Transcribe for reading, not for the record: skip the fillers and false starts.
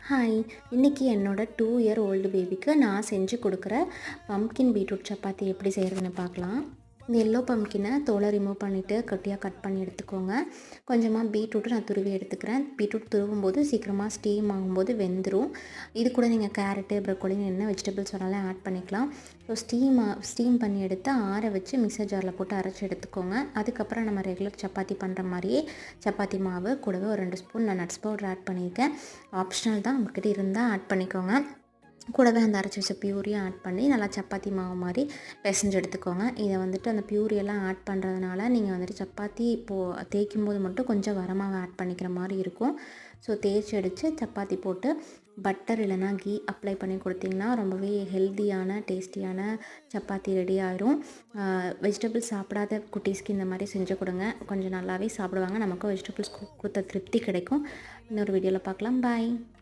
Hi! இன்றைக்கி என்னோட 2 year old பேபிக்கு நான் செஞ்சு கொடுக்குற பம்ப்கின் பீட்ரூட் சப்பாத்தி எப்படி செய்கிறதுன்னு பார்க்கலாம். இந்த எல்லோ பம்ப்கினை தோலை ரிமூவ் பண்ணிவிட்டு குட்டியாக கட் பண்ணி எடுத்துக்கோங்க. கொஞ்சமாக பீட்ரூட்டு நான் துருவி எடுத்துக்கிறேன். பீட்ரூட் துருவும்போது சீக்கிரமாக ஸ்டீம் ஆகும்போது வெந்துடும். இது கூட நீங்கள் கேரட்டு, ப்ரொக்கோலின்னு என்ன வெஜிடபிள்ஸ் வேணாலும் ஆட் பண்ணிக்கலாம். ஸோ ஸ்டீம் பண்ணி எடுத்து ஆற வச்சு மிக்ஸர் ஜாரில் போட்டு அரைச்சி எடுத்துக்கோங்க. அதுக்கப்புறம் நம்ம ரெகுலர் சப்பாத்தி பண்ணுற மாதிரியே சப்பாத்தி மாவு கூடவே ஒரு 2 ஸ்பூன் நான் நட்ஸ் பவுடர் ஆட் பண்ணியிருக்கேன். ஆப்ஷனல் தான், உங்கள்கிட்ட இருந்தால் ஆட் பண்ணிக்கோங்க. கூடவே அந்த அரைச்சி வச்ச பியூரியும் ஆட் பண்ணி நல்லா சப்பாத்தி மாவு மாதிரி பிசைஞ்சு எடுத்துக்கோங்க. இதை வந்துட்டு அந்த பியூரியெல்லாம் ஆட் பண்ணுறதுனால நீங்கள் வந்துட்டு சப்பாத்தி இப்போது தேய்க்கும் போது மட்டும் கொஞ்சம் வரமாவை ஆட் பண்ணிக்கிற மாதிரி இருக்கும். ஸோ தேய்ச்சி அடித்து சப்பாத்தி போட்டு பட்டர் இல்லைனா கீ அப்ளை பண்ணி கொடுத்திங்கன்னா ரொம்பவே ஹெல்த்தியான டேஸ்டியான சப்பாத்தி ரெடி ஆயிரும். வெஜிடபிள்ஸ் சாப்பிடாத குட்டீஸ்க்கு இந்த மாதிரி செஞ்சு கொடுங்க, கொஞ்சம் நல்லாவே சாப்பிடுவாங்க. நமக்கும் வெஜிடபிள்ஸ் கொடுத்த திருப்தி கிடைக்கும். இன்னொரு வீடியோவில் பார்க்கலாம். பாய்.